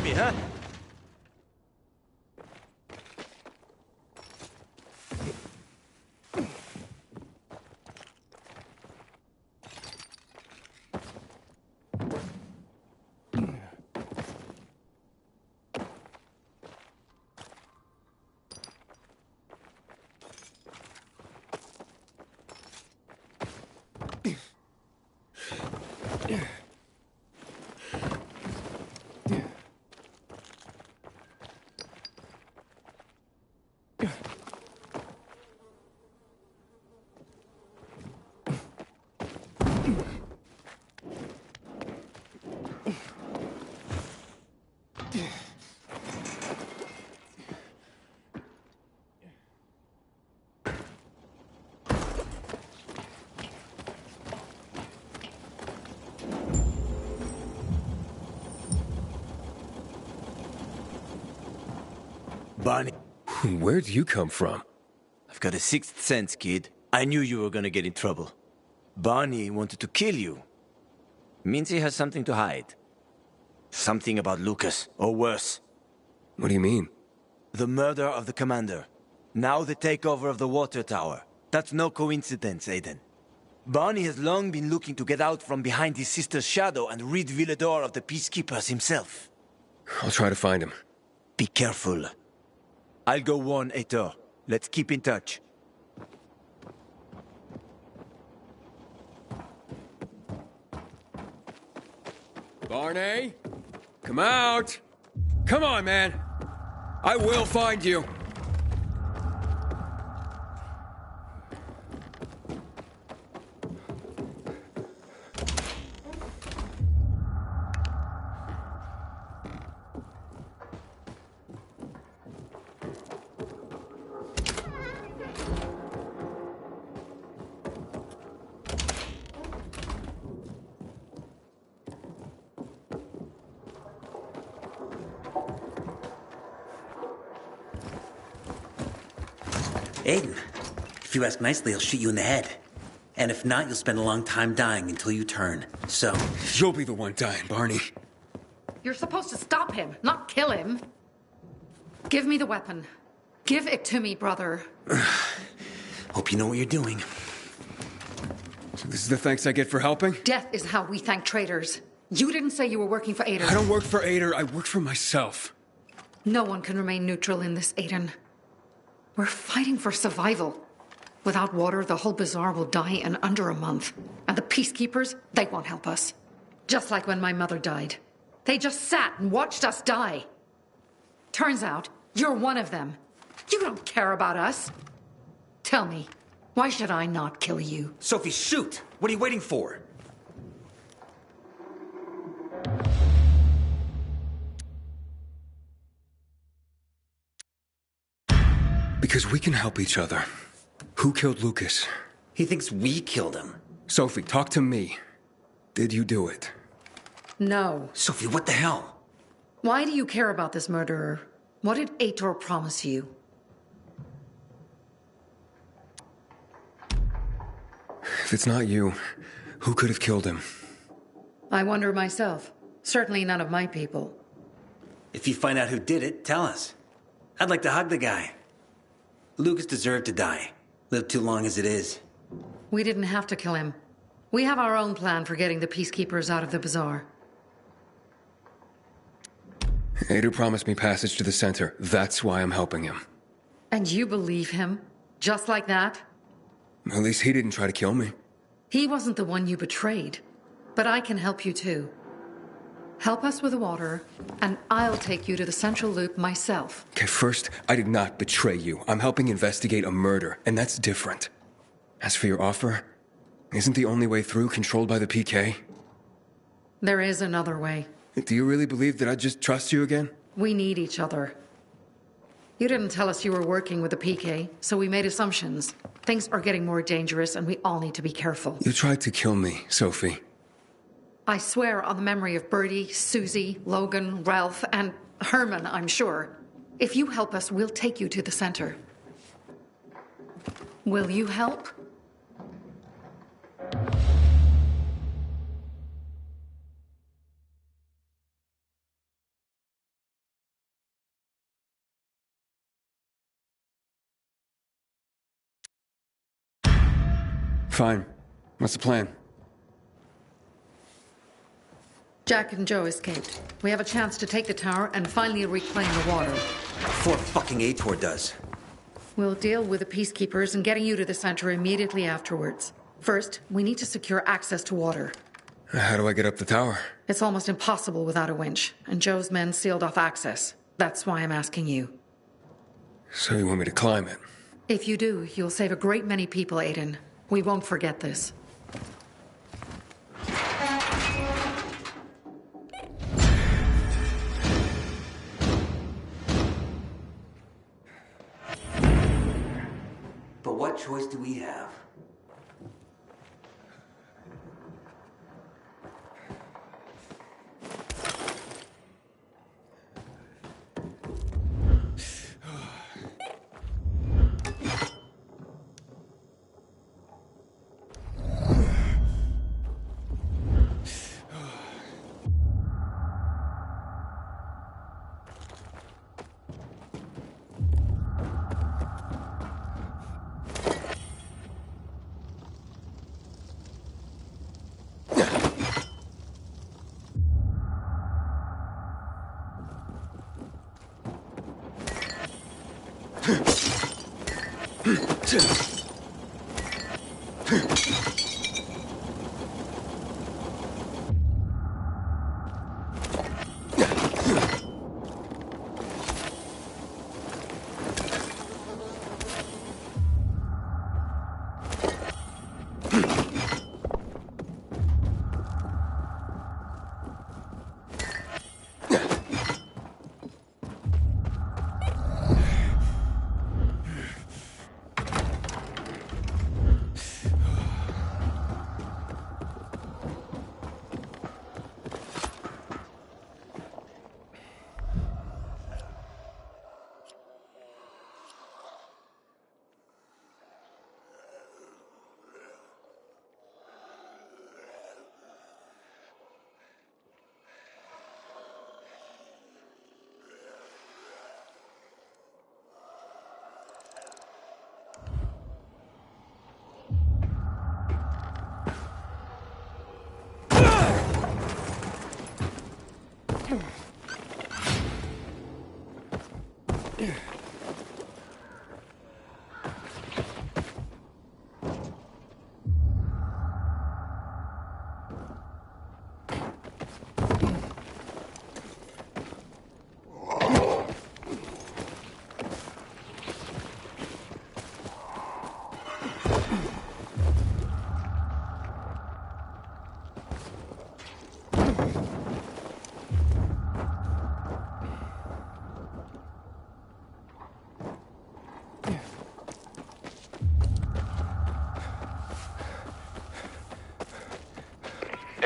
me, huh? Barney, Where'd you come from? I've got a sixth sense, kid. I knew you were gonna get in trouble. Barney wanted to kill you. Means he has something to hide. Something about Lucas, or worse. What do you mean? The murder of the commander. Now the takeover of the water tower. That's no coincidence, Aiden. Barney has long been looking to get out from behind his sister's shadow and rid Villador of the peacekeepers himself. I'll try to find him. Be careful. I'll go warn Aitor. Let's keep in touch. Barney? Come out! Come on, man! I will find you! Aiden, if you ask nicely, I'll shoot you in the head. And if not, you'll spend a long time dying until you turn. So... You'll be the one dying, Barney. You're supposed to stop him, not kill him. Give me the weapon. Give it to me, brother. Hope you know what you're doing. So this is the thanks I get for helping? Death is how we thank traitors. You didn't say you were working for Aiden. I don't work for Ader, I work for myself. No one can remain neutral in this, Aiden. We're fighting for survival. Without water, the whole bazaar will die in under a month. And the peacekeepers, they won't help us. Just like when my mother died. They just sat and watched us die. Turns out, you're one of them. You don't care about us. Tell me, why should I not kill you? Sophie, shoot! What are you waiting for? Because we can help each other. Who killed Lucas? He thinks we killed him. Sophie, talk to me. Did you do it? No. Sophie, what the hell? Why do you care about this murderer? What did Aitor promise you? If it's not you, who could have killed him? I wonder myself. Certainly none of my people. If you find out who did it, tell us. I'd like to hug the guy. Lucas deserved to die. Lived too long as it is. We didn't have to kill him. We have our own plan for getting the peacekeepers out of the bazaar. Ader promised me passage to the center. That's why I'm helping him. And you believe him? Just like that? At least he didn't try to kill me. He wasn't the one you betrayed. But I can help you too. Help us with the water, and I'll take you to the central loop myself. Okay, first, I did not betray you. I'm helping investigate a murder, and that's different. As for your offer, isn't the only way through controlled by the PK? There is another way. Do you really believe that I'd just trust you again? We need each other. You didn't tell us you were working with the PK, so we made assumptions. Things are getting more dangerous, and we all need to be careful. You tried to kill me, Sophie. I swear on the memory of Bertie, Susie, Logan, Ralph, and Herman, I'm sure. If you help us, we'll take you to the center. Will you help? Fine. What's the plan? Jack and Joe escaped. We have a chance to take the tower and finally reclaim the water. Before fucking Ator does. We'll deal with the peacekeepers and getting you to the center immediately afterwards. First, we need to secure access to water. How do I get up the tower? It's almost impossible without a winch, and Joe's men sealed off access. That's why I'm asking you. So you want me to climb it? If you do, you'll save a great many people, Aiden. We won't forget this. But what choice do we have?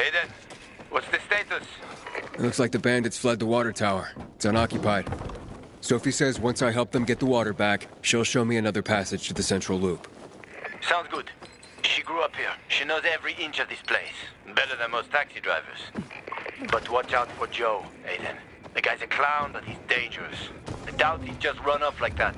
Aiden, what's the status? It looks like the bandits fled the water tower. It's unoccupied. Sophie says once I help them get the water back, she'll show me another passage to the central loop. Sounds good. She grew up here. She knows every inch of this place. Better than most taxi drivers. But watch out for Joe, Aiden. The guy's a clown, but he's dangerous. I doubt he'd just run off like that.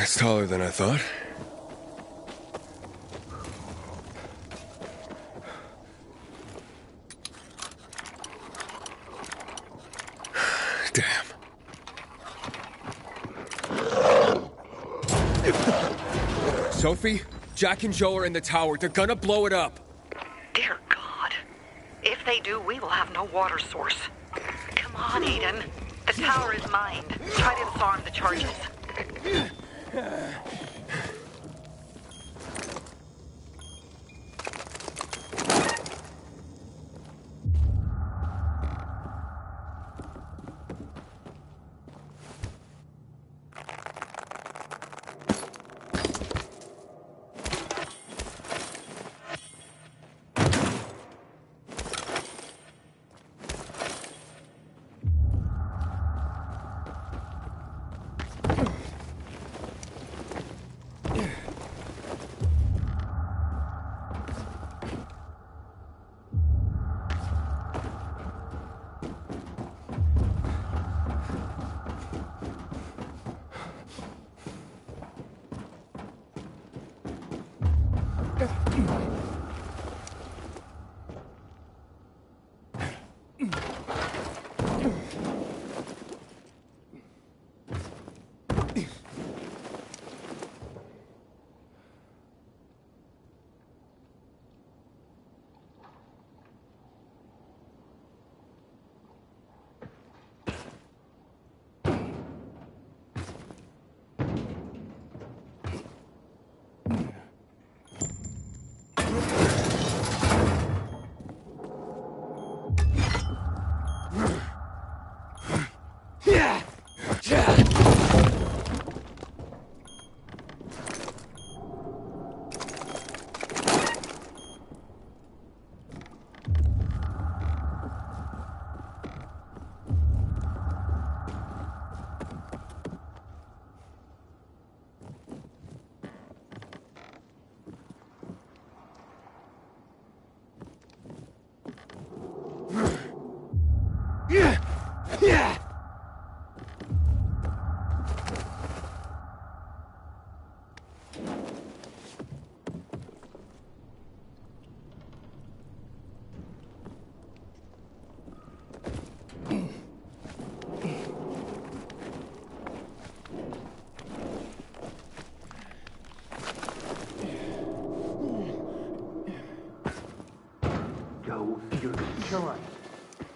That's taller than I thought. Damn. Sophie, Jack and Joe are in the tower. They're gonna blow it up. Dear God. If they do, we will have no water source. Come on, Aiden. The tower is mined. Try to disarm the charges.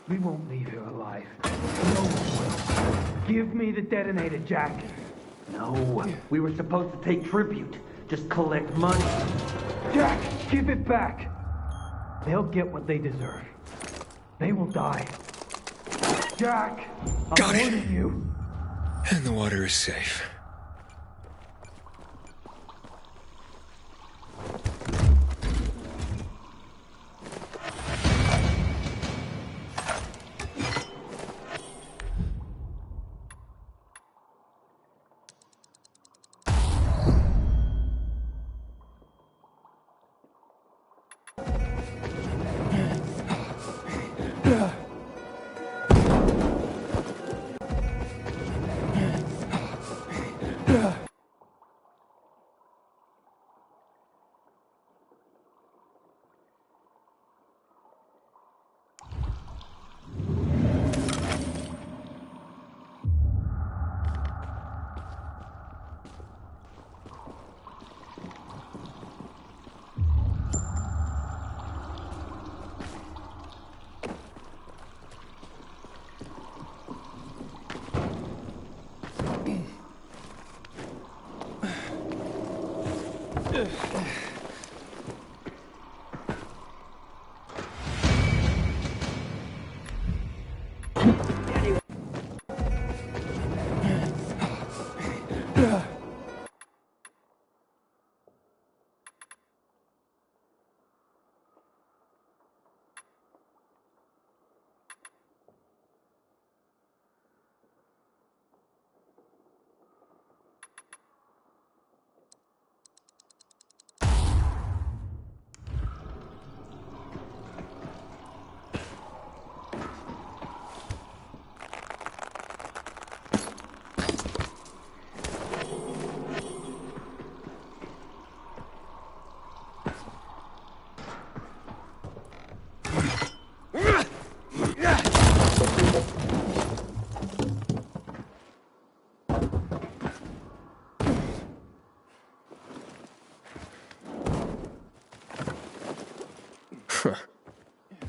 We won't leave here alive. No one will. Give me the detonator, Jack. No, we were supposed to take tribute. Just collect money. Jack, give it back. They'll get what they deserve. They will die. Jack, I'm warning you. And the water is safe.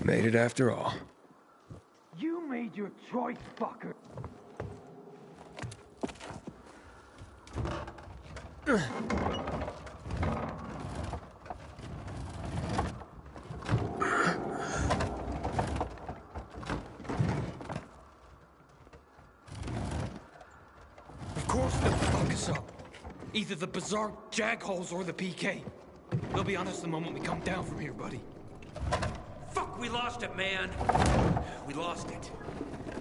Made it after all. You made your choice, fucker. Of course they'll fuck us up. Either the Bazaar jagholes or the PK. They'll be on us the moment we come down from here, buddy. Fuck, we lost it, man. We lost it.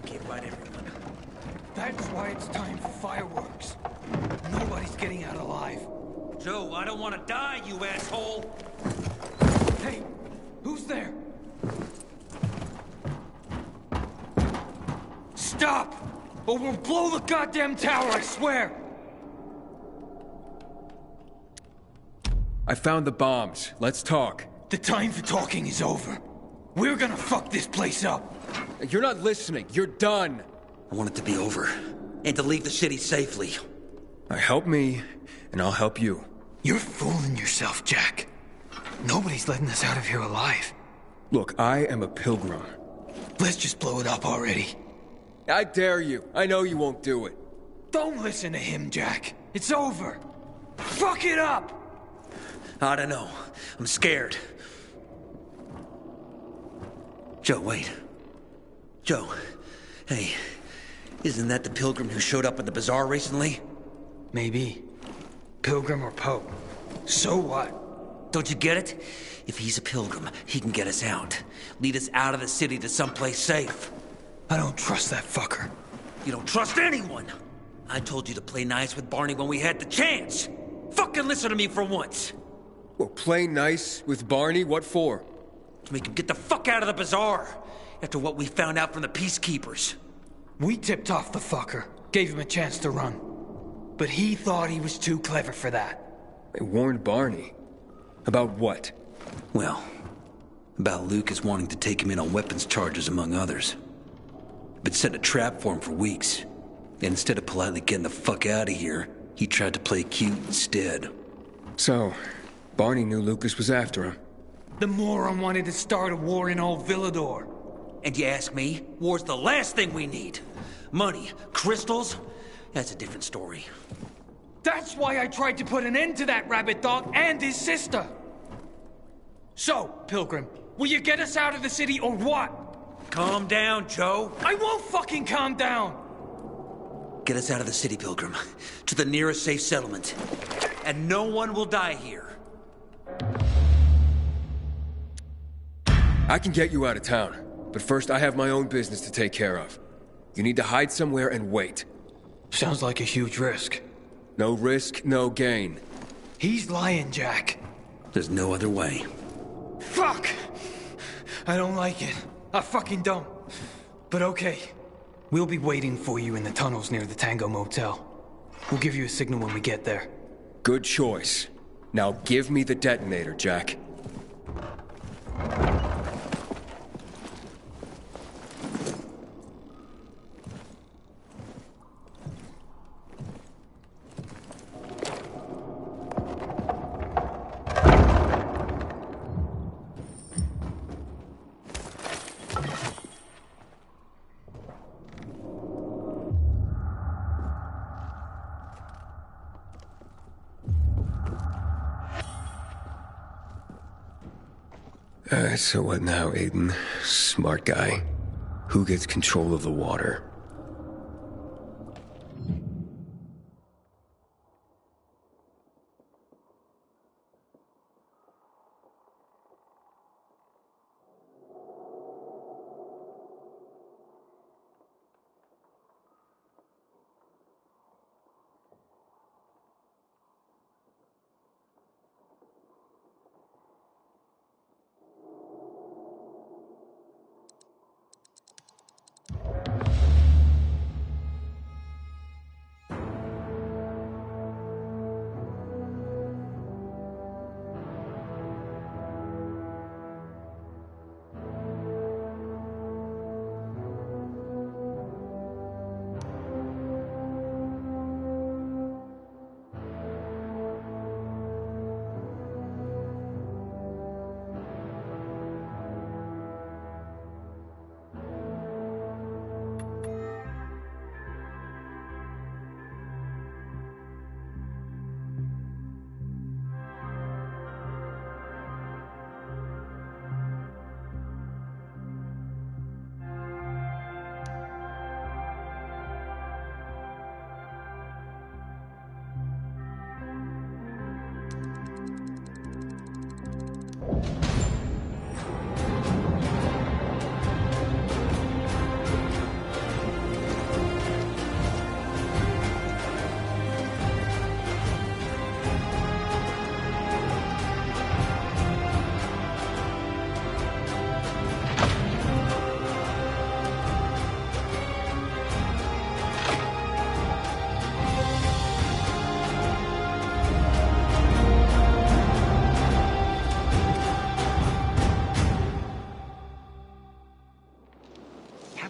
Can't fight everyone. That's why it's time for fireworks. Nobody's getting out alive. Joe, I don't want to die, you asshole. Hey, who's there? Stop! Or we'll blow the goddamn tower, I swear! I found the bombs. Let's talk. The time for talking is over. We're gonna fuck this place up. You're not listening. You're done. I want it to be over. And to leave the city safely. Help me, and I'll help you. You're fooling yourself, Jack. Nobody's letting us out of here alive. Look, I am a pilgrim. Let's just blow it up already. I dare you. I know you won't do it. Don't listen to him, Jack. It's over. Fuck it up! I don't know. I'm scared. Joe, wait. Joe. Hey, isn't that the pilgrim who showed up at the bazaar recently? Maybe. Pilgrim or Pope. So what? Don't you get it? If he's a pilgrim, he can get us out. Lead us out of the city to someplace safe. I don't trust that fucker. You don't trust anyone. I told you to play nice with Barney when we had the chance. Fucking listen to me for once. Well, play nice with Barney? What for? To make him get the fuck out of the bazaar. After what we found out from the peacekeepers. We tipped off the fucker. Gave him a chance to run. But he thought he was too clever for that. They warned Barney. About what? Well, about Lucas wanting to take him in on weapons charges, among others. Been setting a trap for him for weeks. And instead of politely getting the fuck out of here, he tried to play cute instead. So, Barney knew Lucas was after him. The moron wanted to start a war in old Villador. And you ask me, war's the last thing we need. Money, crystals, that's a different story. That's why I tried to put an end to that rabbit dog and his sister. So, Pilgrim, will you get us out of the city or what? Calm down, Joe. I won't fucking calm down! Get us out of the city, Pilgrim. To the nearest safe settlement. And no one will die here. I can get you out of town, but first I have my own business to take care of. You need to hide somewhere and wait. Sounds like a huge risk. No risk, no gain. He's lying, Jack. There's no other way. Fuck! I don't like it. I fucking don't. But okay. We'll be waiting for you in the tunnels near the Tango Motel. We'll give you a signal when we get there. Good choice. Now give me the detonator, Jack. So what now, Aiden? Smart guy. Who gets control of the water?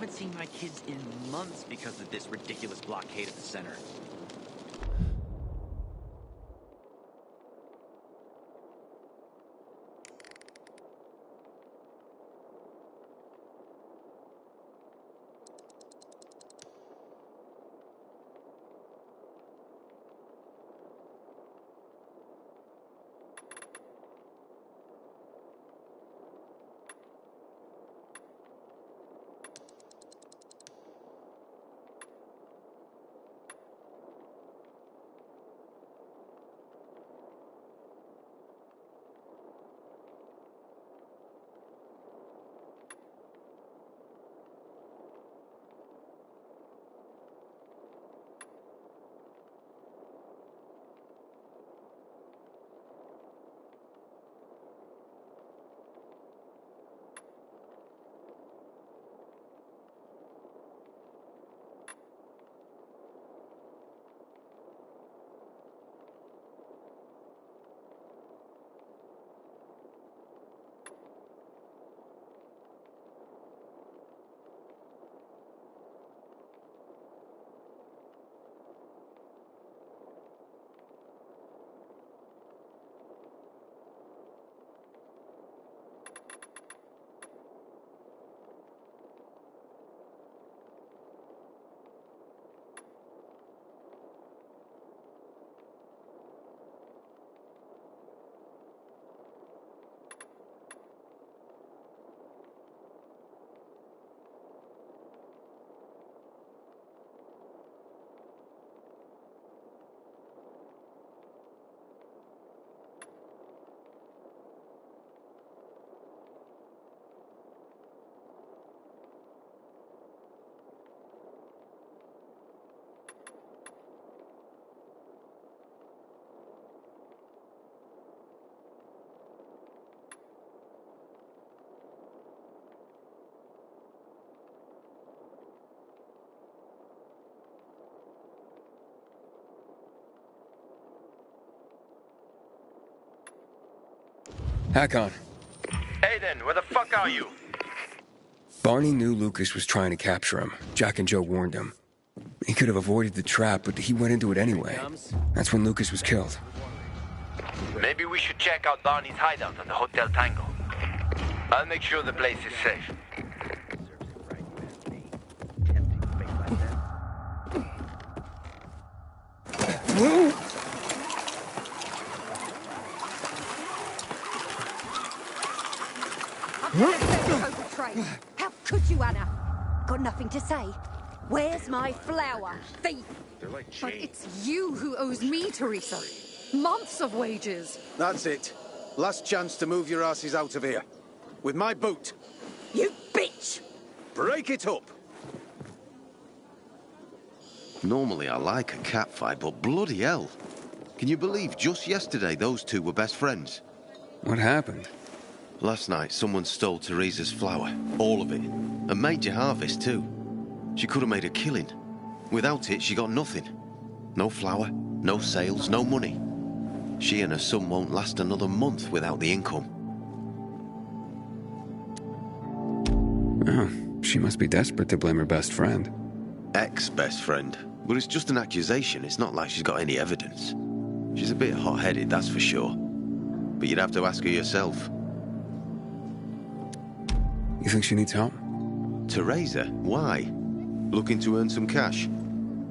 Haven't seen my kids in months because of this ridiculous blockade at the center. Hakon. Aiden, where the fuck are you? Barney knew Lucas was trying to capture him. Jack and Joe warned him. He could have avoided the trap, but he went into it anyway. That's when Lucas was killed. Maybe we should check out Barney's hideout at the Hotel Tango. I'll make sure the place is safe. How could you, Anna? Got nothing to say? Where's my flour, thief? But it's you who owes me, Teresa. Months of wages. That's it. Last chance to move your asses out of here. With my boot. You bitch! Break it up! Normally I like a catfight, but bloody hell. Can you believe just yesterday those two were best friends? What happened? Last night someone stole Teresa's flour. All of it. A major harvest too. She could have made a killing. Without it, she got nothing. No flour, no sales, no money. She and her son won't last another month without the income. Oh, she must be desperate to blame her best friend. Ex-best friend. But it's just an accusation. It's not like she's got any evidence. She's a bit hot-headed, that's for sure. But you'd have to ask her yourself. You think she needs help? Teresa? Why? Looking to earn some cash?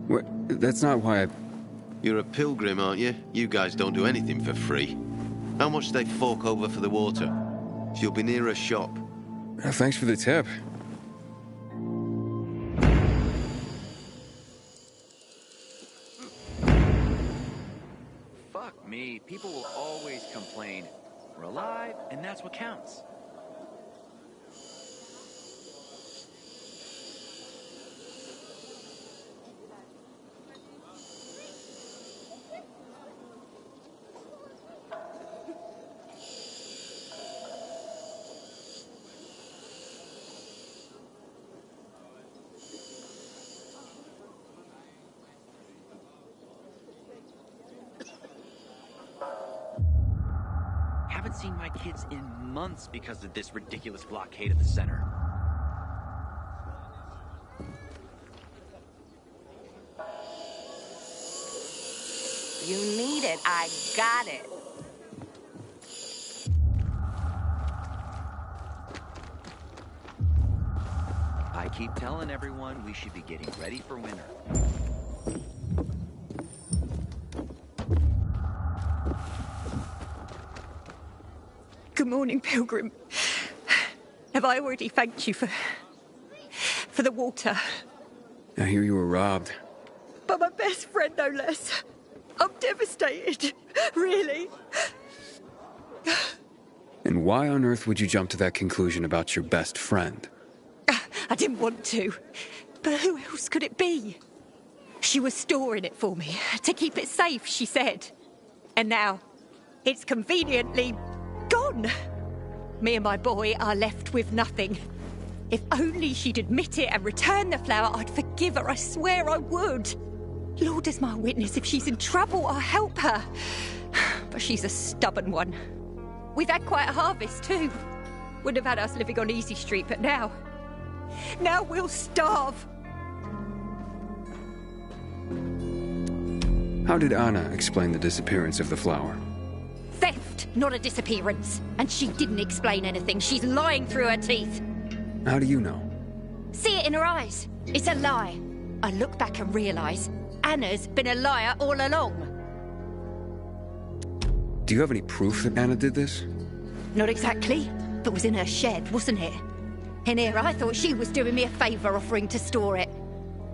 What? That's not why I... You're a pilgrim, aren't you? You guys don't do anything for free. How much do they fork over for the water? She'll be near her shop. Thanks for the tip. Fuck me, people will always complain. We're alive, and that's what counts. Haven't seen my kids in months because of this ridiculous blockade at the center. You need it. I got it. I keep telling everyone we should be getting ready for winter. Good morning, Pilgrim. Have I already thanked you for the water? I hear you were robbed. But my best friend, no less. I'm devastated. Really. And why on earth would you jump to that conclusion about your best friend? I didn't want to. But who else could it be? She was storing it for me, to keep it safe, she said. And now, it's conveniently gone. Me and my boy are left with nothing. If only she'd admit it and return the flower, I'd forgive her, I swear I would. Lord is my witness, if she's in trouble, I'll help her. But she's a stubborn one. We've had quite a harvest, too. Wouldn't have had us living on Easy Street, but now we'll starve. How did Anna explain the disappearance of the flower? Theft, not a disappearance. And she didn't explain anything. She's lying through her teeth. How do you know? See it in her eyes. It's a lie. I look back and realise Anna's been a liar all along. Do you have any proof that Anna did this? Not exactly, but it was in her shed, wasn't it? In here, I thought she was doing me a favour offering to store it.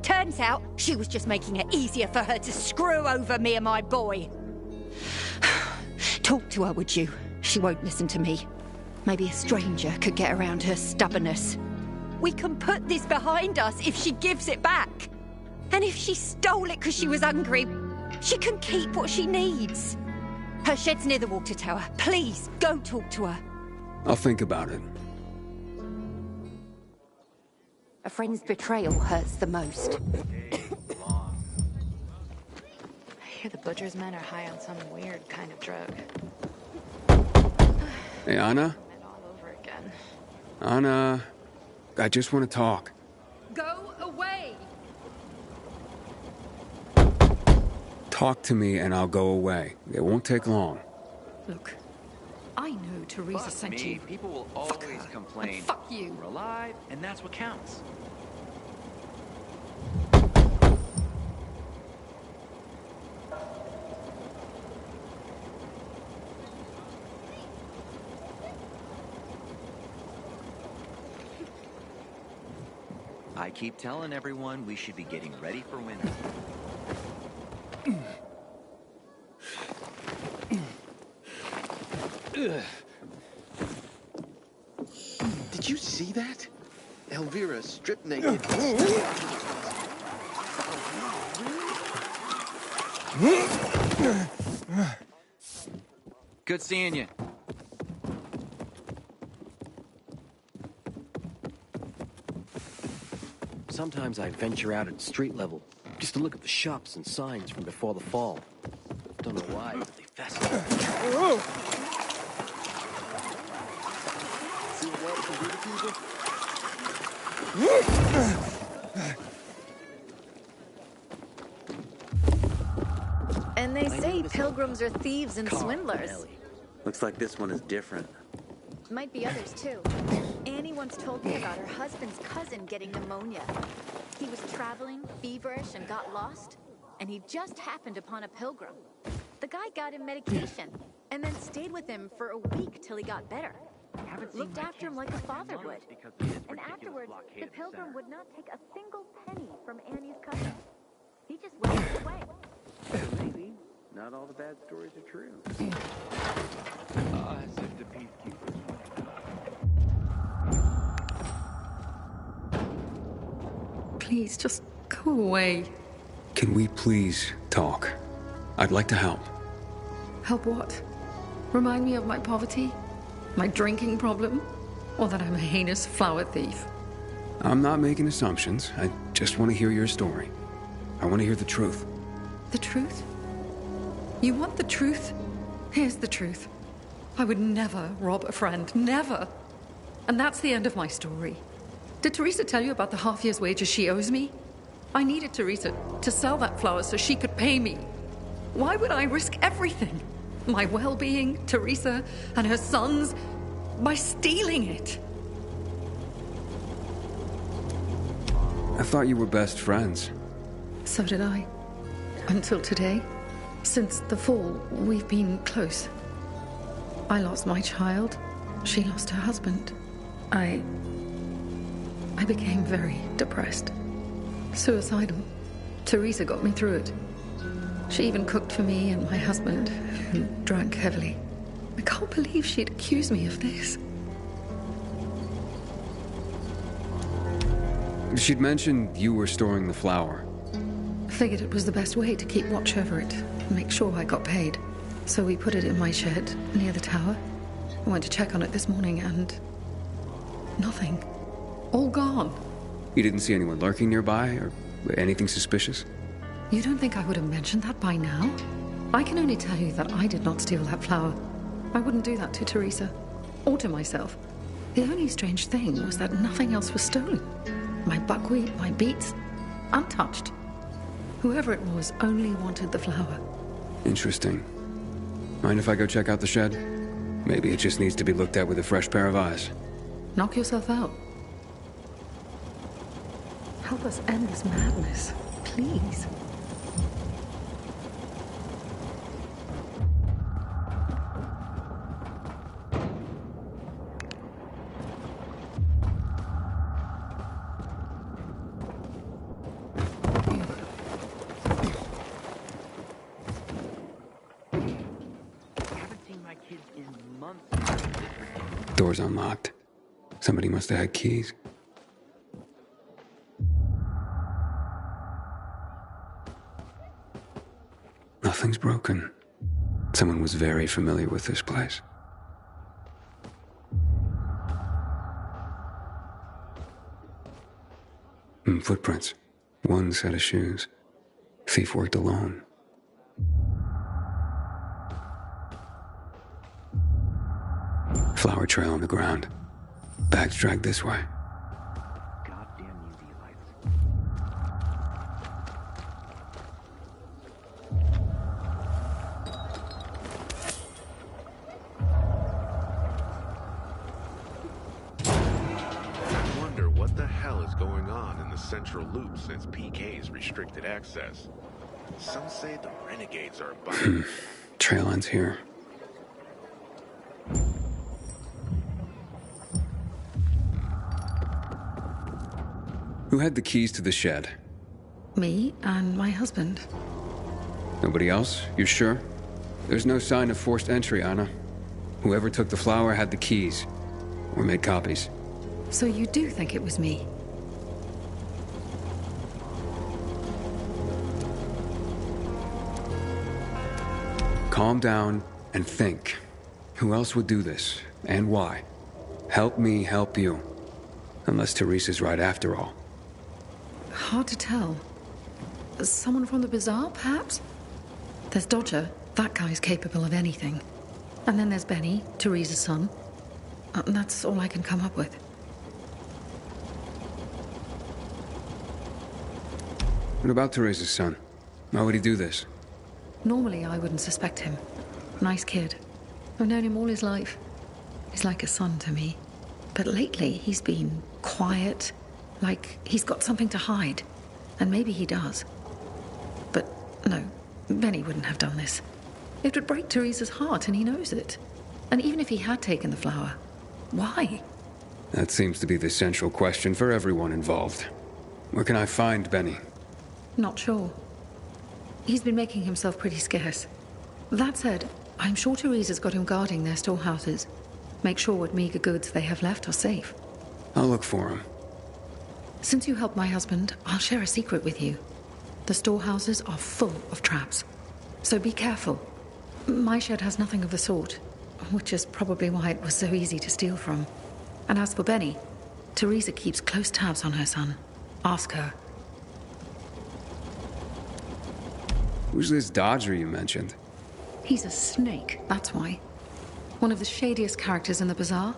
Turns out, she was just making it easier for her to screw over me and my boy. Talk to her, would you? She won't listen to me. Maybe a stranger could get around her stubbornness. We can put this behind us if she gives it back. And if she stole it because she was hungry, she can keep what she needs. Her shed's near the water tower. Please, go talk to her. I'll think about it. A friend's betrayal hurts the most. I hear the butcher's men are high on some weird kind of drug. Hey, Anna? All over again. Anna, I just want to talk. Go away! Talk to me and I'll go away. It won't take long. Look, I know Teresa sent you. People will always complain. Fuck you. We're alive, and that's what counts. I keep telling everyone we should be getting ready for winter. Did you see that? Elvira stripped naked. Good seeing you. Sometimes I venture out at street level, just to look at the shops and signs from before the fall. Don't know why, but they fascinate me. See what water can do to people? And they say pilgrims are thieves and swindlers. Looks like this one is different. Might be others, too. Annie once told me about her husband's cousin getting pneumonia. He was traveling, feverish, and got lost, and he just happened upon a pilgrim. The guy got him medication, and then stayed with him for a week till he got better. Looked after him like a father would. And afterwards, the pilgrim would not take a single penny from Annie's cousin. He just went away. Maybe. Not all the bad stories are true. As if the peacekeepers. Please, just go away. Can we please talk? I'd like to help. Help what? Remind me of my poverty? My drinking problem? Or that I'm a heinous flower thief? I'm not making assumptions. I just want to hear your story. I want to hear the truth. The truth? You want the truth? Here's the truth. I would never rob a friend. Never. And that's the end of my story. Did Teresa tell you about the half year's wages she owes me? I needed Teresa to sell that flower so she could pay me. Why would I risk everything? My well-being, Teresa, and her sons, by stealing it? I thought you were best friends. So did I. Until today. Since the fall, we've been close. I lost my child. She lost her husband. I became very depressed. Suicidal. Teresa got me through it. She even cooked for me and my husband, who drank heavily. I can't believe she'd accuse me of this. She'd mentioned you were storing the flour. Figured it was the best way to keep watch over it, and make sure I got paid. So we put it in my shed near the tower. I went to check on it this morning and... nothing. All gone. You didn't see anyone lurking nearby, or anything suspicious? You don't think I would have mentioned that by now? I can only tell you that I did not steal that flour. I wouldn't do that to Teresa, or to myself. The only strange thing was that nothing else was stolen. My buckwheat, my beets, untouched. Whoever it was only wanted the flour. Interesting. Mind if I go check out the shed? Maybe it just needs to be looked at with a fresh pair of eyes. Knock yourself out. Help us end this madness, please. Door's unlocked. Somebody must have had keys. Nothing's broken. Someone was very familiar with this place. Footprints. One set of shoes. Thief worked alone. Flower trail on the ground. Bags dragged this way. Goddamn UV lights. I wonder what the hell is going on in the central loop since PK's restricted access. Some say the renegades are behind. Trail ends here. Who had the keys to the shed? Me and my husband. Nobody else? You sure? There's no sign of forced entry, Anna. Whoever took the flour had the keys. Or made copies. So you do think it was me? Calm down and think. Who else would do this? And why? Help me help you. Unless Teresa's right after all. Hard to tell. Someone from the bazaar, perhaps? There's Dodger. That guy's capable of anything. And then there's Benny, Teresa's son. And that's all I can come up with. What about Teresa's son? How would he do this? Normally, I wouldn't suspect him. Nice kid. I've known him all his life. He's like a son to me. But lately, he's been quiet, like he's got something to hide. And maybe he does. But no, Benny wouldn't have done this. It would break Teresa's heart, and he knows it. And even if he had taken the flower, why? That seems to be the central question for everyone involved. Where can I find Benny? Not sure. He's been making himself pretty scarce. That said, I'm sure Teresa's got him guarding their storehouses. Make sure what meager goods they have left are safe. I'll look for him. Since you helped my husband, I'll share a secret with you. The storehouses are full of traps. So be careful. My shed has nothing of the sort, which is probably why it was so easy to steal from. And as for Benny, Teresa keeps close tabs on her son. Ask her. Who's this Dodger you mentioned? He's a snake, that's why. One of the shadiest characters in the bazaar.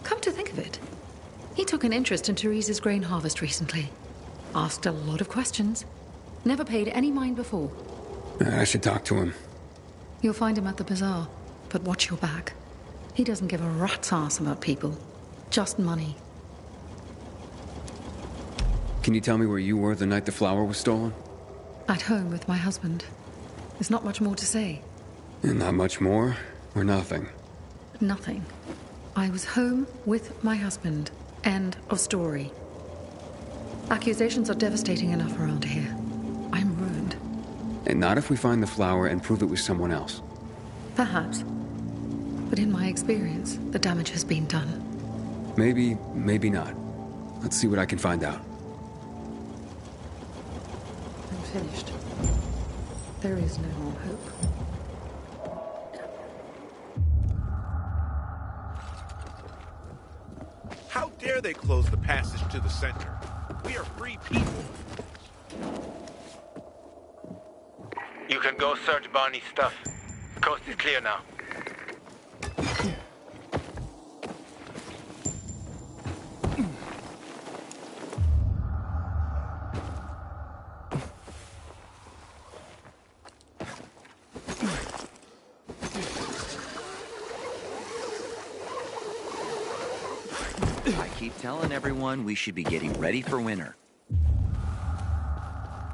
Come to think of it, he took an interest in Teresa's grain harvest recently. Asked a lot of questions. Never paid any mind before. I should talk to him. You'll find him at the bazaar, but watch your back. He doesn't give a rat's ass about people. Just money. Can you tell me where you were the night the flower was stolen? At home with my husband. There's not much more to say. And not much more, or nothing? Nothing. I was home with my husband. End of story. Accusations are devastating enough around here. I'm ruined. And not if we find the flower and prove it was someone else. Perhaps. But in my experience, the damage has been done. Maybe, maybe not. Let's see what I can find out. I'm finished. There is no more hope. How dare they close the passage to the center? We are free people. You can go search Barney's stuff. Coast is clear now. I keep telling everyone we should be getting ready for winter.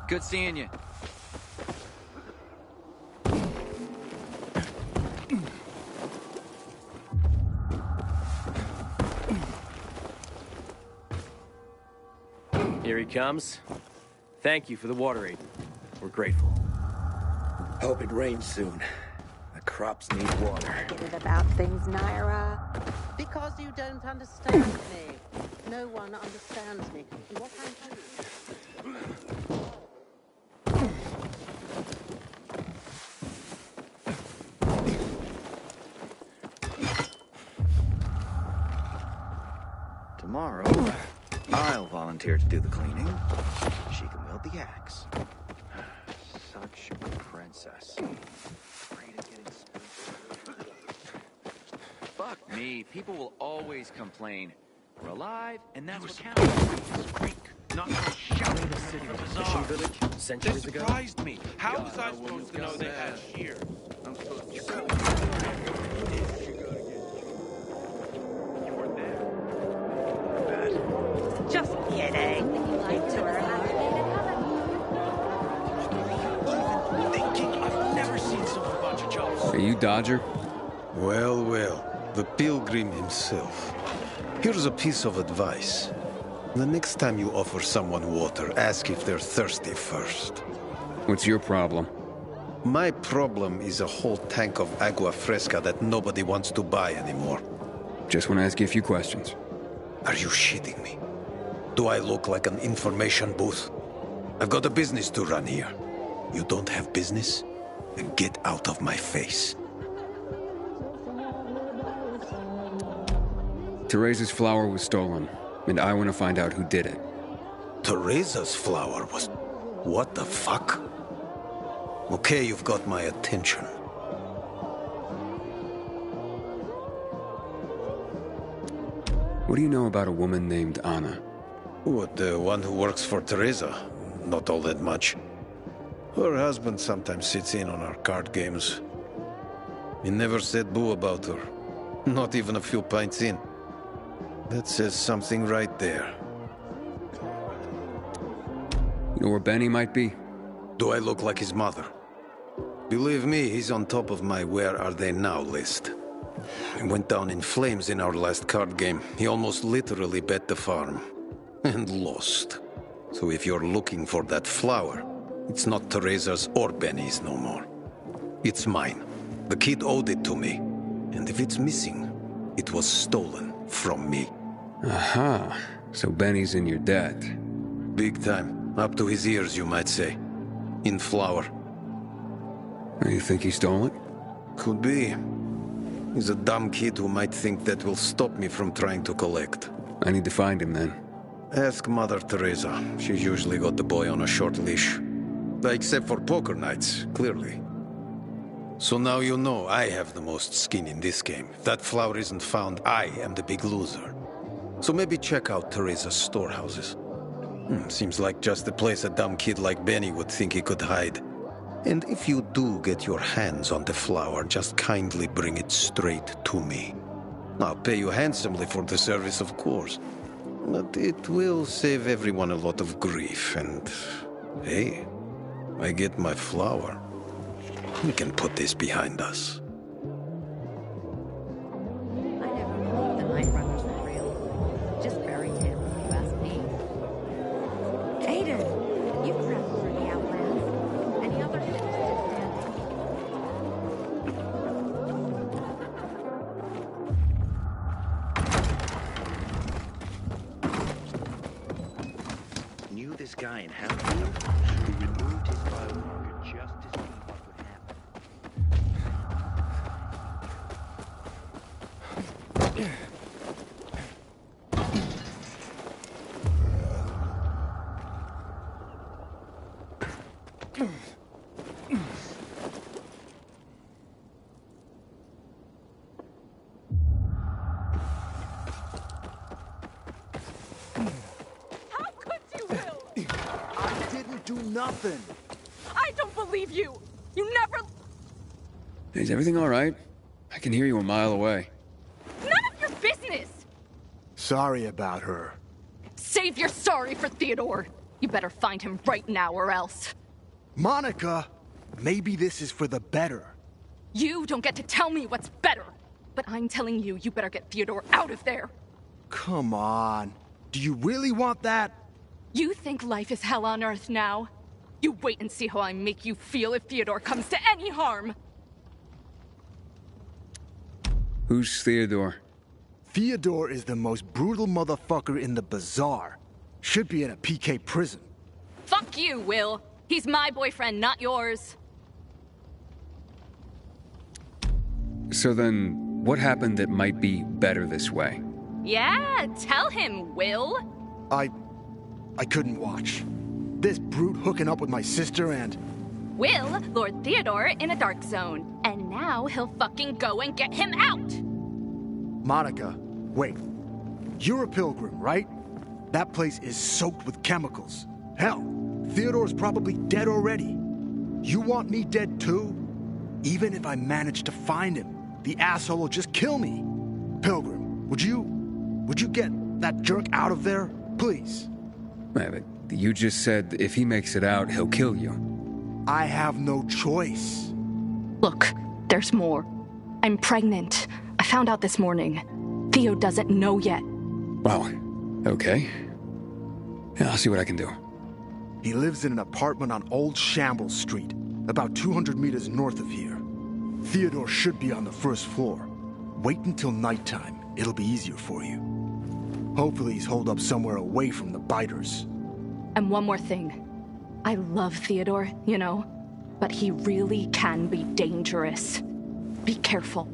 Good seeing you. Here he comes. Thank you for the water aid. We're grateful. Hope it rains soon. The crops need water. Get it about things, Naira. Because you don't understand me. No one understands me. And what I'm telling Tomorrow, I'll volunteer to do the cleaning. She can wield the axe. Such a princess. Fuck me, people will always complain. We're alive, and that's what counts. Not so shouting the city Fishing village, They centuries ago. surprised me. How was I supposed to know they had shear? I'm supposed to go. You weren't there. Bad. Just kidding. Into her Thinking I've never seen someone bunch of jobs. Are you Dodger? Well, well, the pilgrim himself. Here's a piece of advice. The next time you offer someone water, ask if they're thirsty first. What's your problem? My problem is a whole tank of agua fresca that nobody wants to buy anymore. Just want to ask you a few questions. Are you shitting me? Do I look like an information booth? I've got a business to run here. You don't have business? Then get out of my face. Teresa's flower was stolen, and I want to find out who did it. Teresa's flower was... What the fuck? Okay, you've got my attention. What do you know about a woman named Anna? What, the one who works for Teresa? Not all that much. Her husband sometimes sits in on our card games. He never said boo about her. Not even a few pints in. That says something right there. You know where Benny might be? Do I look like his mother? Believe me, he's on top of my where are they now list. He went down in flames in our last card game. He almost literally bet the farm. And lost. So if you're looking for that flower, it's not Teresa's or Benny's no more. It's mine. The kid owed it to me. And if it's missing, it was stolen from me. Aha. So Benny's in your debt. Big time. Up to his ears, you might say. In flour. You think he stole it? Could be. He's a dumb kid who might think that will stop me from trying to collect. I need to find him then. Ask Mother Teresa. She's usually got the boy on a short leash. Except for poker nights, clearly. So now you know I have the most skin in this game. If that flower isn't found, I am the big loser. So maybe check out Teresa's storehouses. Seems like just the place a dumb kid like Benny would think he could hide. And if you do get your hands on the flower, just kindly bring it straight to me. I'll pay you handsomely for the service, of course. But it will save everyone a lot of grief, and... hey, I get my flower. We can put this behind us. I never believed the Night Runners were real. Just fairy tales, if you ask me. Aiden, you've traveled through the Outlands. Any other hints still standing? Knew this guy in Hatfield who removed his biomarker just to see what would happen. How could you, Will? I didn't do nothing. I don't believe you. You never... Is everything all right? I can hear you a mile away. None of your business! Sorry about her. Save your sorry for Theodore. You better find him right now or else. Monica, maybe this is for the better. You don't get to tell me what's better. But I'm telling you, you better get Theodore out of there. Come on. Do you really want that? You think life is hell on earth now? You wait and see how I make you feel if Theodore comes to any harm. Who's Theodore? Theodore is the most brutal motherfucker in the bazaar. Should be in a PK prison. Fuck you, Will. He's my boyfriend, not yours. So then, what happened that might be better this way? Yeah, tell him, Will. I couldn't watch. This brute hooking up with my sister and... Will lured Theodore in a dark zone, and now he'll fucking go and get him out! Monica, wait. You're a pilgrim, right? That place is soaked with chemicals. Hell, Theodore's probably dead already. You want me dead too? Even if I manage to find him, the asshole will just kill me. Pilgrim, would you get that jerk out of there, please? Yeah, but you just said if he makes it out, he'll kill you. I have no choice. Look, there's more. I'm pregnant. I found out this morning. Theo doesn't know yet. Wow. Okay. Yeah, I'll see what I can do. He lives in an apartment on Old Shambles Street, about 200 meters north of here. Theodore should be on the first floor. Wait until nighttime. It'll be easier for you. Hopefully he's holed up somewhere away from the biters. And one more thing. I love Theodore, you know, but he really can be dangerous. Be careful.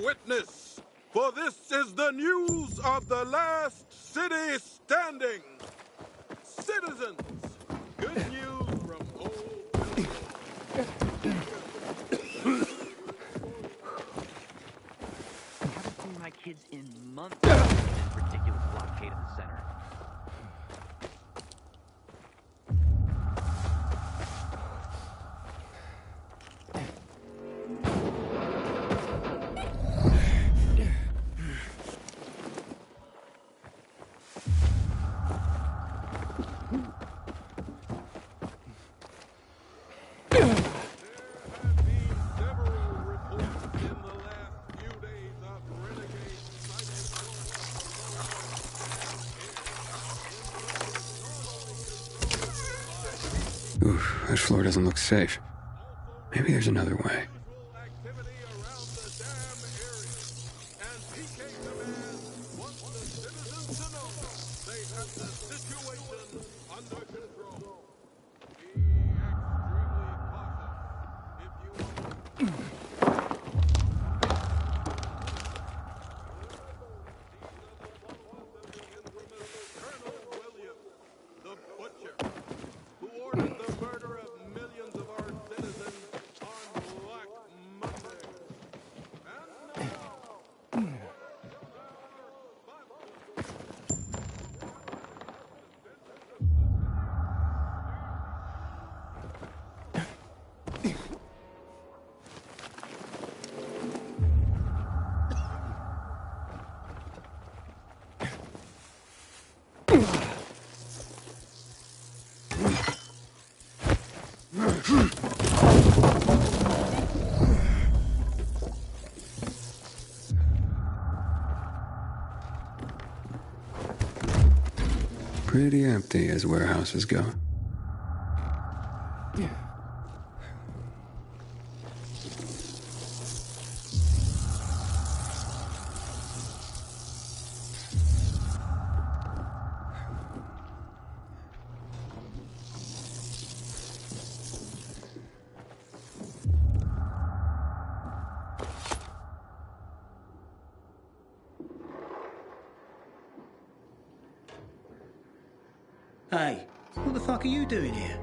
Witness, for this is the news of the last city standing. Citizens, good news from old Haven't seen my kids in months. This ridiculous blockade in the center. Oof, this floor doesn't look safe. Maybe there's another way. pretty empty as warehouses go. Hey, what the fuck are you doing here?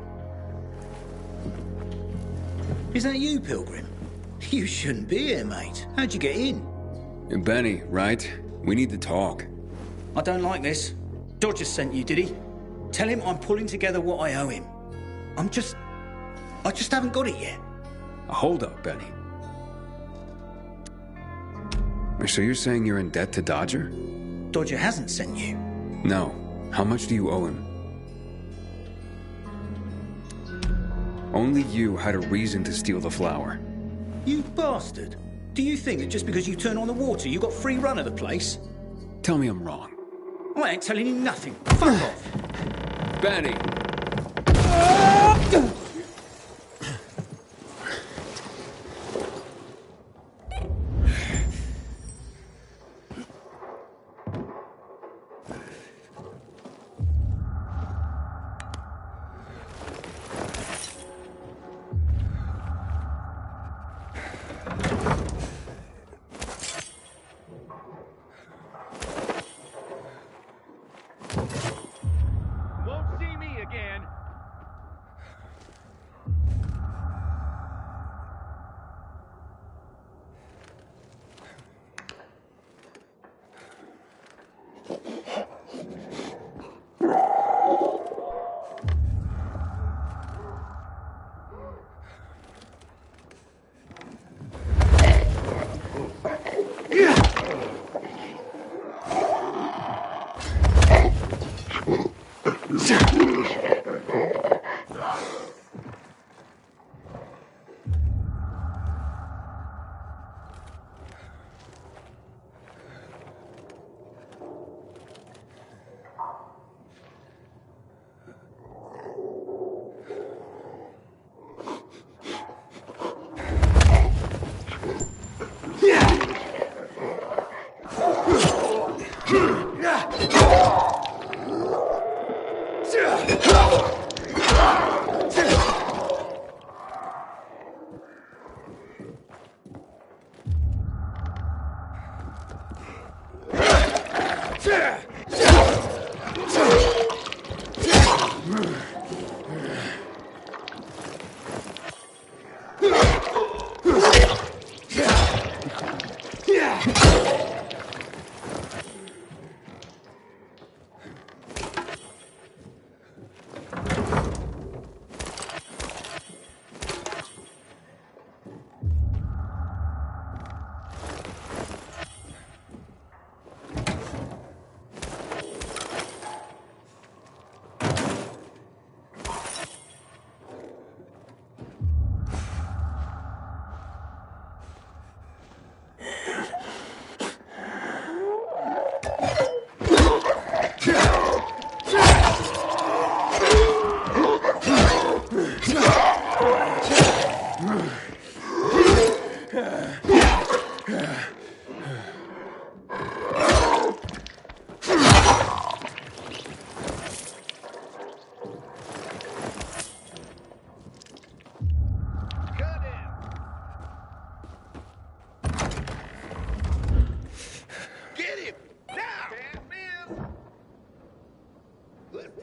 Is that you, Pilgrim? You shouldn't be here, mate. How'd you get in? Benny, right? We need to talk. I don't like this. Dodger sent you, did he? Tell him I'm pulling together what I owe him. I just haven't got it yet. Hold up, Benny. So you're saying you're in debt to Dodger? Dodger hasn't sent you. No. How much do you owe him? Only you had a reason to steal the flower. You bastard. Do you think that just because you turn on the water, you got free run of the place? Tell me I'm wrong. I ain't telling you nothing. Fuck off. Benny! Won't see me again.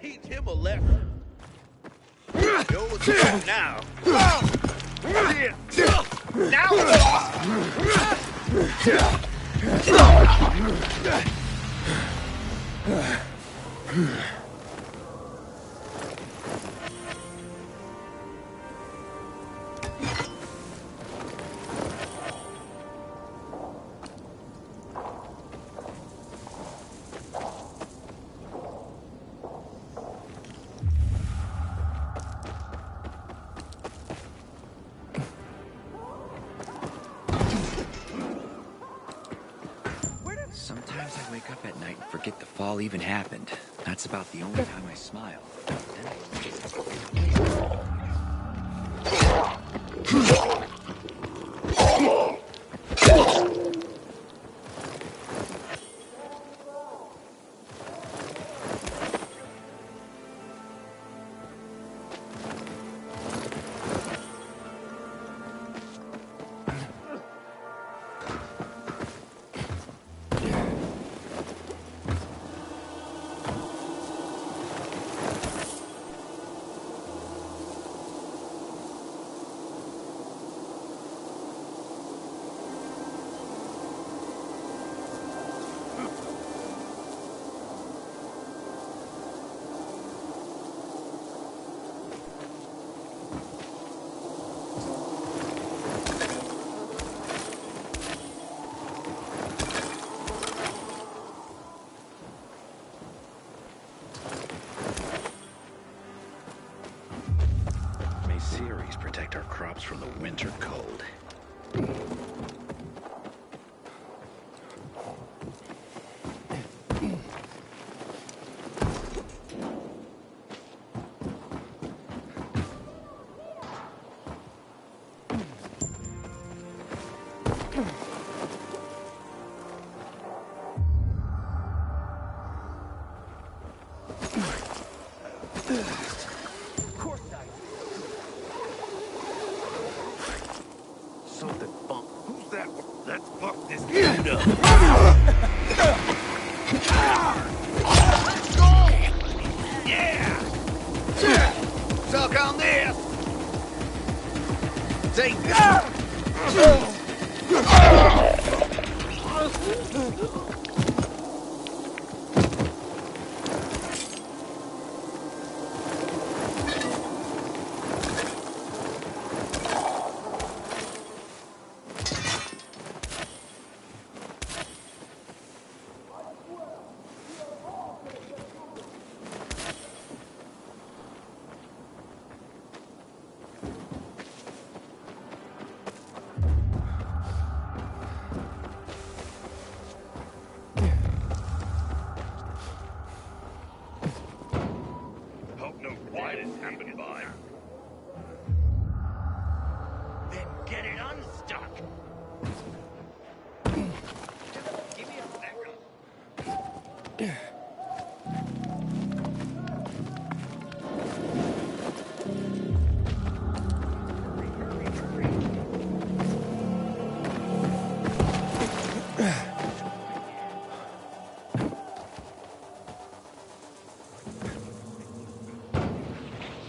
Teach him a lesson. Yo, what's up now? Sometimes I wake up at night and forget the fall even happened. That's about the only time I smile. May Ceres protect our crops from the winter cold. Something bump. Who's that? Let's fuck this dude up. Let's go! Yeah! Suck on this! Take that! Hope no quiet's happened by. Then get it unstuck. Give me a second.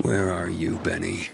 Where are you, Benny?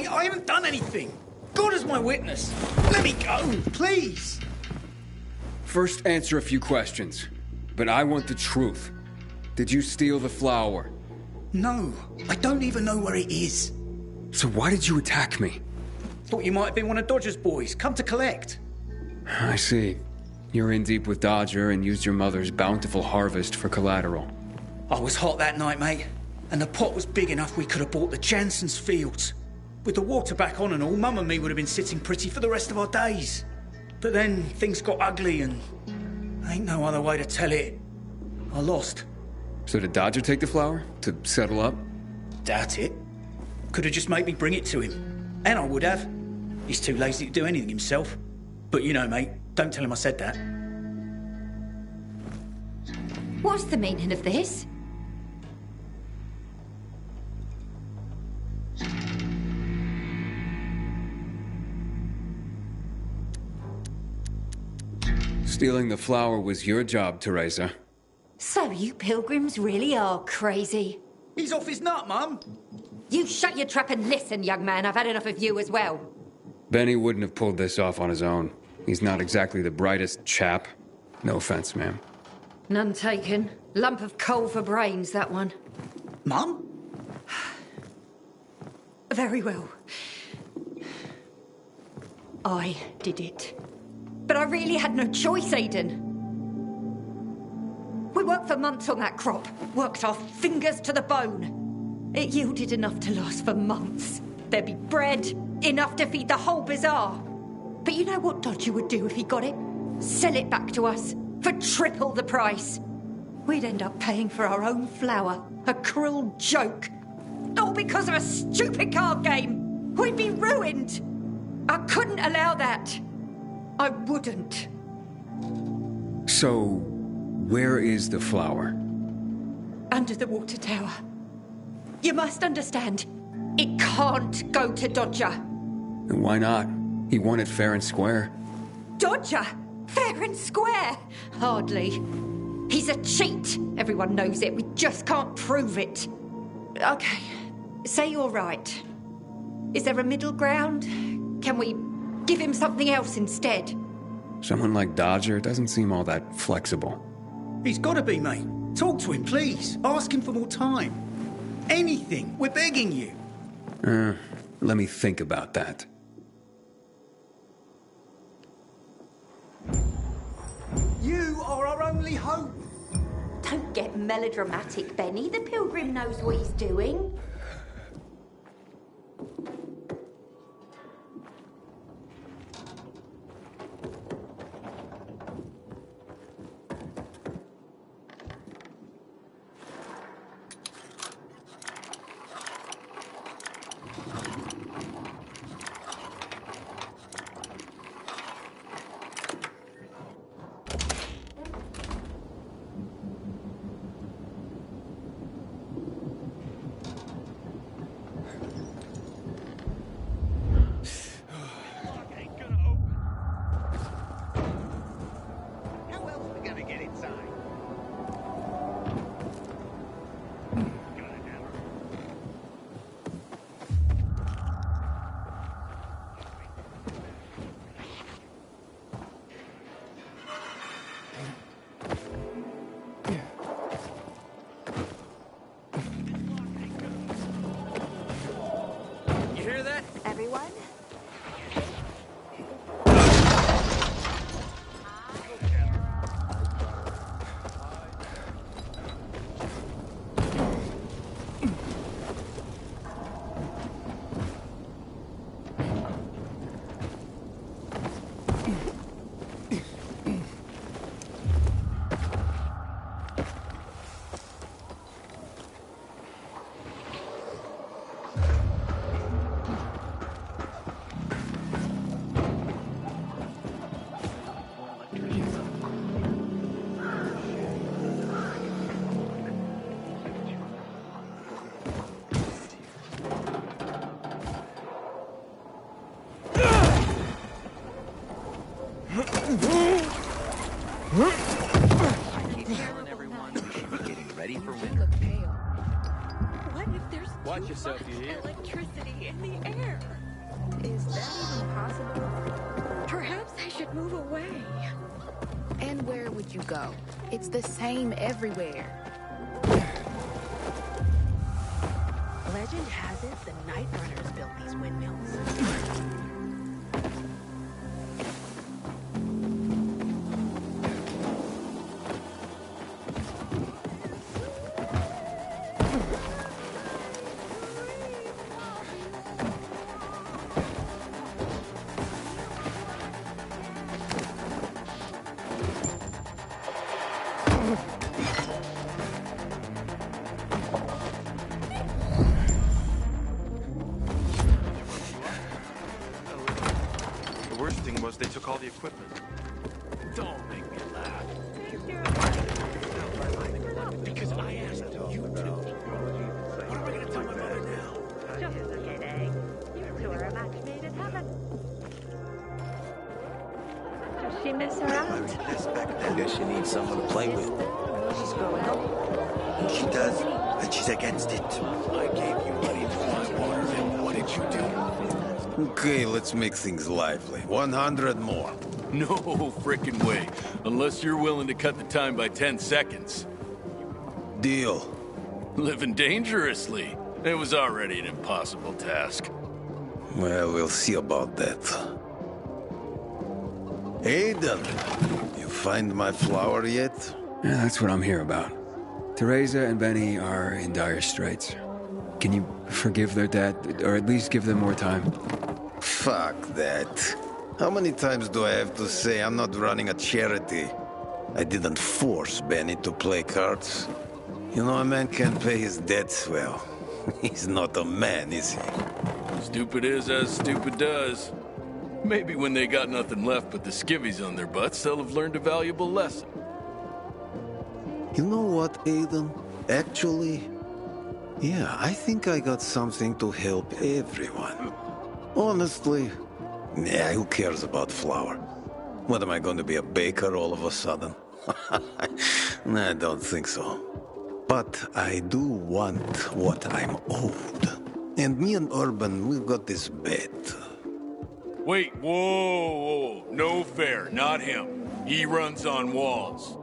mate. I haven't done anything. God is my witness. Let me go, please. First, answer a few questions. But I want the truth. Did you steal the flower? No, I don't even know where it is. So why did you attack me? Thought you might have been one of Dodger's boys, come to collect. I see. You're in deep with Dodger and used your mother's bountiful harvest for collateral. I was hot that night, mate. And the pot was big enough we could have bought the Jansen's fields. With the water back on and all, Mum and me would have been sitting pretty for the rest of our days. But then things got ugly and ain't no other way to tell it. I lost. So did Dodger take the flower? To settle up? Doubt it. Could have just made me bring it to him. And I would have. He's too lazy to do anything himself. But you know, mate, don't tell him I said that. What's the meaning of this? Stealing the flower was your job, Teresa. So you pilgrims really are crazy. He's off his nut, Mum. You shut your trap and listen, young man. I've had enough of you as well. Benny wouldn't have pulled this off on his own. He's not exactly the brightest chap. No offense, ma'am. None taken. Lump of coal for brains, that one. Mum? Very well. I did it. But I really had no choice, Aiden. We worked for months on that crop. Worked our fingers to the bone. It yielded enough to last for months. There'd be bread, enough to feed the whole bazaar. But you know what Dodger would do if he got it? Sell it back to us for triple the price. We'd end up paying for our own flour. A cruel joke. All because of a stupid card game. We'd be ruined. I couldn't allow that. I wouldn't. So, where is the flower? Under the water tower. You must understand, it can't go to Dodger. And why not? He won it fair and square. Dodger? Fair and square? Hardly. He's a cheat. Everyone knows it. We just can't prove it. Okay, say you're right. Is there a middle ground? Can we give him something else instead? Someone like Dodger doesn't seem all that flexible. He's got to be, mate. Talk to him, please. Ask him for more time. Anything. We're begging you. Let me think about that. You are our only hope. Don't get melodramatic, Benny. The pilgrim knows what he's doing. Everyone? Watch yourself, you hear? Electricity in the air. Is that even possible? Perhaps I should move away. And where would you go? It's the same everywhere. Legend has it the Night Runners built these windmills. The worst thing was they took all the equipment. Don't make me laugh. Because I asked you to. What am I gonna tell my mother now? Just kidding. You two are a match made in heaven. Does she miss her out? I guess she needs someone to play with. She's growing up. She does, and she's against it. I gave you money to buy water, and what did you do? Okay, let's make things lively. 100 more. No frickin' way. Unless you're willing to cut the time by 10 seconds. Deal. Living dangerously. It was already an impossible task. Well, we'll see about that. Aiden, you find my flower yet? Yeah, that's what I'm here about. Teresa and Benny are in dire straits. Can you forgive their dad, or at least give them more time? Fuck that. How many times do I have to say I'm not running a charity? I didn't force Benny to play cards. You know, a man can't pay his debts well. He's not a man, is he? Stupid is as stupid does. Maybe when they got nothing left but the skivvies on their butts, they'll have learned a valuable lesson. You know what, Aiden? Actually, yeah, I think I got something to help everyone. Honestly, yeah, who cares about flour? What, am I going to be a baker all of a sudden? Nah, I don't think so. But I do want what I'm owed. And me and Urban, we've got this bet. Wait, whoa. No fair, not him. He runs on walls.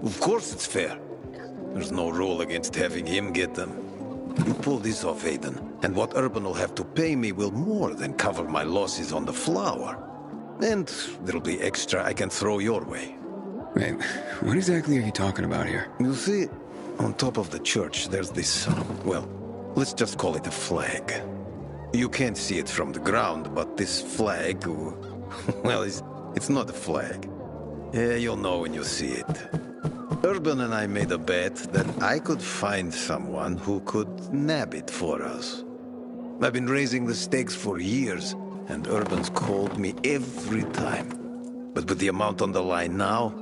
Of course it's fair. There's no rule against having him get them. You pull this off, Aiden, and what Urban will have to pay me will more than cover my losses on the flour. And there'll be extra I can throw your way. Wait, what exactly are you talking about here? You see, on top of the church, there's this, well, let's just call it a flag. You can't see it from the ground, but this flag, well, it's not a flag. Yeah, you'll know when you see it. Urban and I made a bet that I could find someone who could nab it for us. I've been raising the stakes for years, and Urban's called me every time. But with the amount on the line now,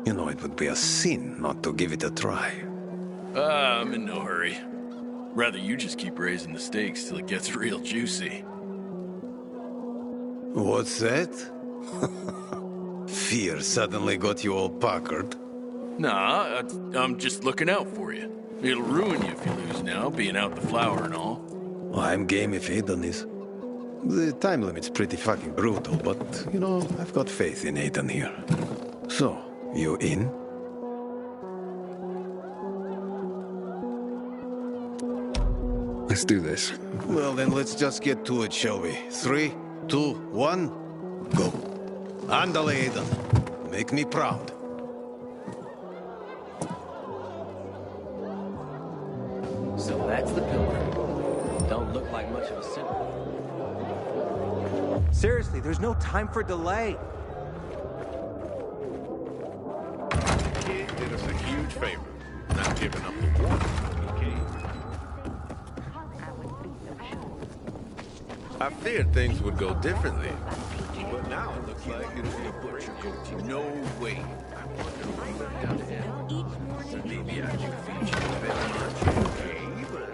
you know, it would be a sin not to give it a try. I'm in no hurry. Rather you just keep raising the stakes till it gets real juicy. What's that? Fear suddenly got you all puckered. Nah, I'm just looking out for you. It'll ruin you if you lose now, being out the flour and all. I'm game if Aiden is. The time limit's pretty fucking brutal, but, you know, I've got faith in Aiden here. So, you in? Let's do this. Well, then let's just get to it, shall we? 3, 2, 1, go. Andale, Aiden. Make me proud. So that's the pilgrim. Don't look like much of a sinner. Seriously, there's no time for delay. Kid did us a huge favor, not giving up the water when he came. I feared things would go differently, but now it looks like it'll be a butcher go to no way. I wonder what went down to him. Maybe I should feature a bit much. Okay, but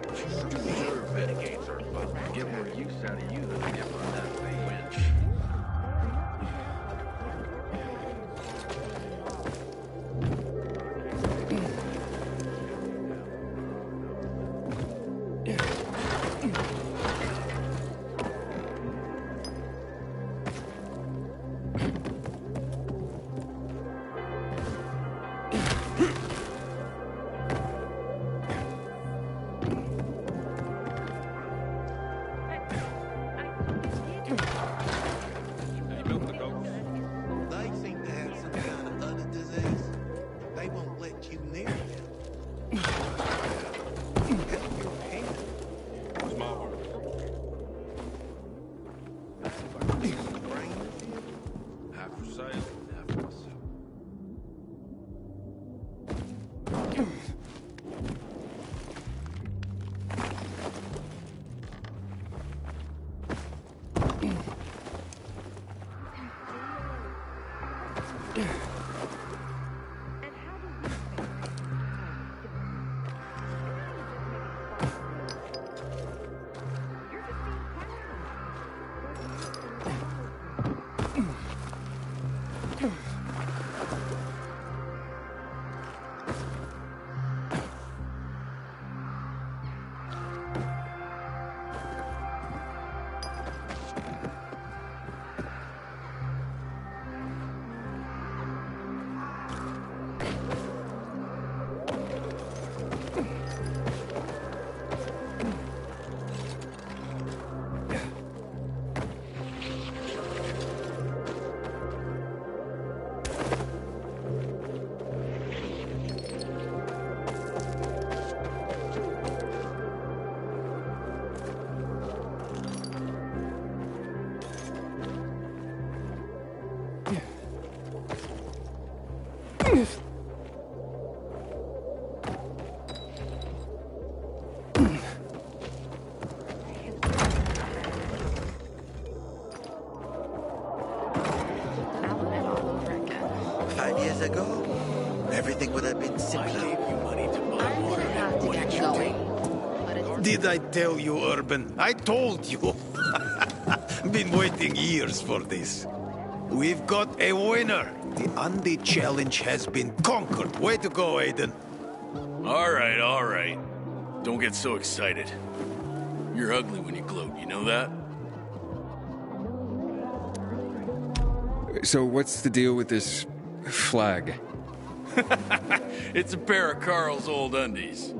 sure renegades are about to get more use out of you than I get on that wench. Years ago, everything would have been simpler. I gave you money to buy water. What did you do? Did I tell you, Urban? I told you. Been waiting years for this. We've got a winner. The Undy challenge has been conquered. Way to go, Aiden. All right. Don't get so excited. You're ugly when you gloat, you know that? So what's the deal with this flag? It's a pair of Carl's old undies.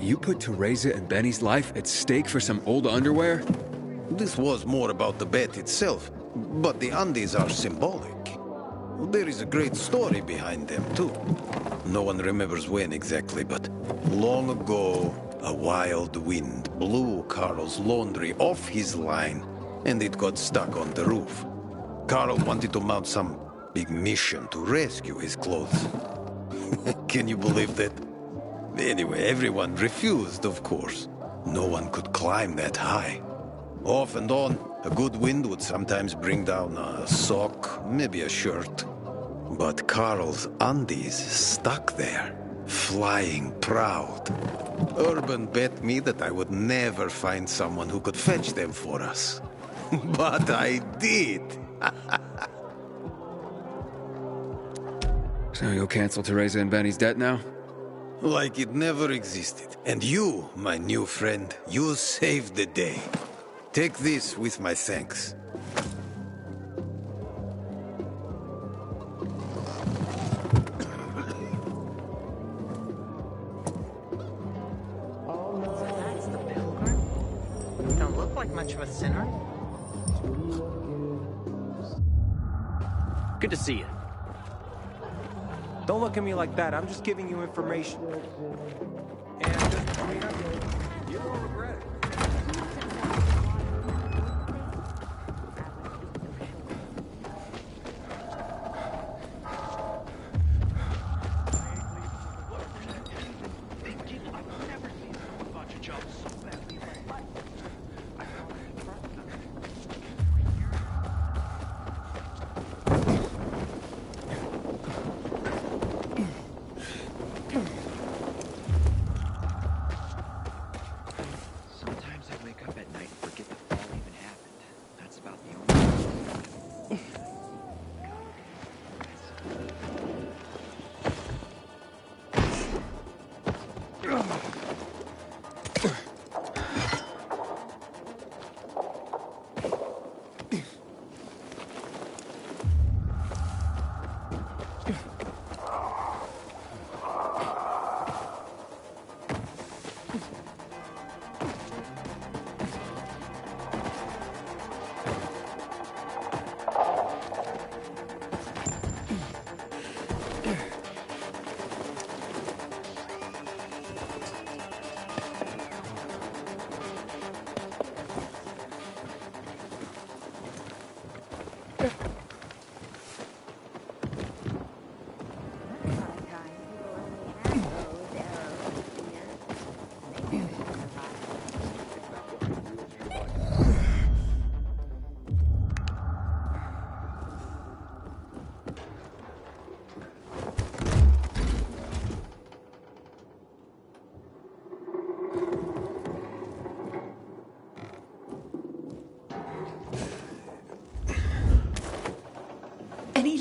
You put Teresa and Benny's life at stake for some old underwear? This was more about the bet itself, but the undies are symbolic. There is a great story behind them, too. No one remembers when exactly, but long ago, a wild wind blew Carl's laundry off his line, and it got stuck on the roof. Carl wanted to mount some big mission to rescue his clothes. Can you believe that? Anyway, everyone refused, of course. No one could climb that high. Off and on, a good wind would sometimes bring down a sock, maybe a shirt. But Carl's undies stuck there, flying proud. Urban bet me that I would never find someone who could fetch them for us. But I did. So you'll cancel Teresa and Benny's debt now? Like it never existed. And you, my new friend, you saved the day. Take this with my thanks. That's the pilgrim. You don't look like much of a sinner. Good to see you. Don't look at me like that. I'm just giving you information. And just, you won't regret it.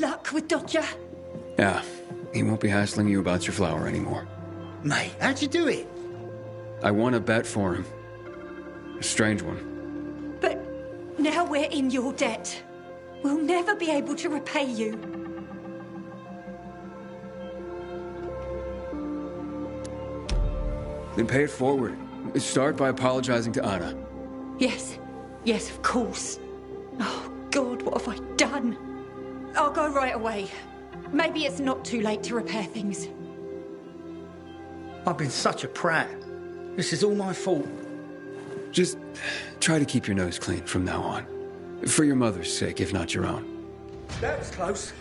luck with Dodger? Yeah, he won't be hassling you about your flower anymore. Mate, how'd you do it? I won a bet for him. A strange one. But now we're in your debt. We'll never be able to repay you. Then pay it forward. Start by apologizing to Anna. Yes, yes, of course. Oh, God, what have I done? I'll go right away. Maybe it's not too late to repair things. I've been such a prat. This is all my fault. Just try to keep your nose clean from now on. For your mother's sake, if not your own. That was close.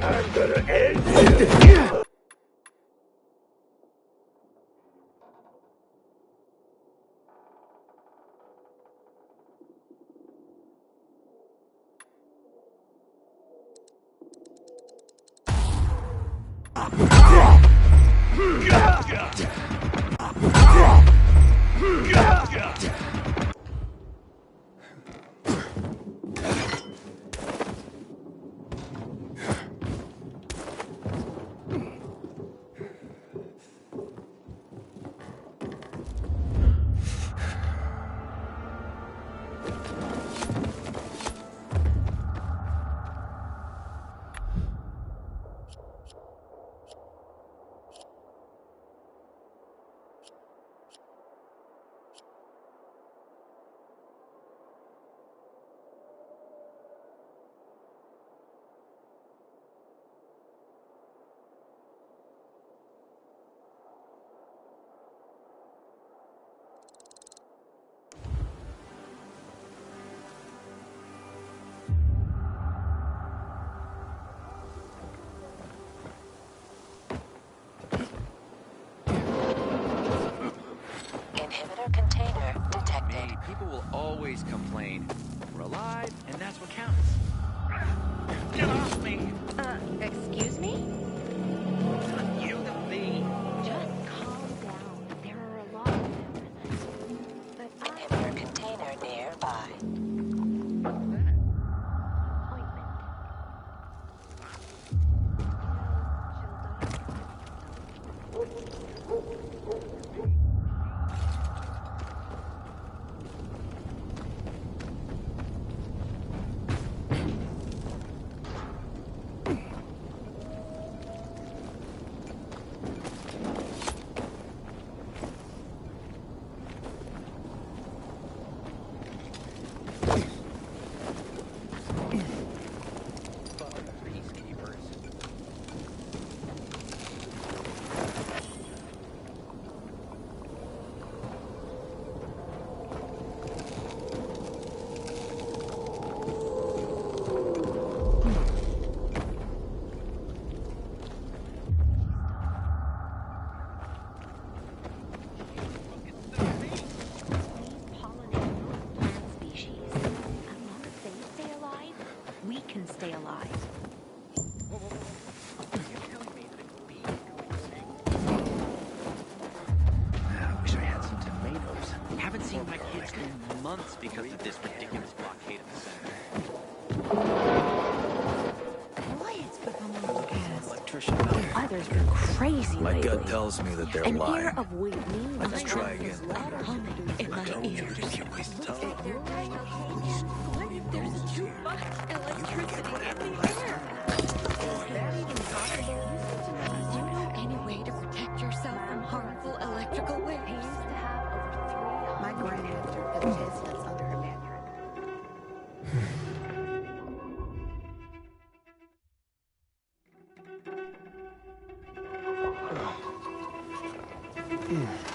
I'm gonna end you! Inhibitor container detected. People will always complain. We're alive, and that's what counts. Get off me! Excuse me? You the bee. Just calm down. There are a lot of them. But Inhibitor container nearby. Because of this ridiculous blockade of the center. Wyatt's become on the cast. Others been crazy My lately. gut tells me that they're An lying. air of weight means Let's try again. humming in my ears. Waste of time. There's too much electricity in the air. Is that even possible? Do you know any way to protect yourself from harmful electrical waves? I used to have over 300. My grandmother put Tesla's under her mattress. Hmm.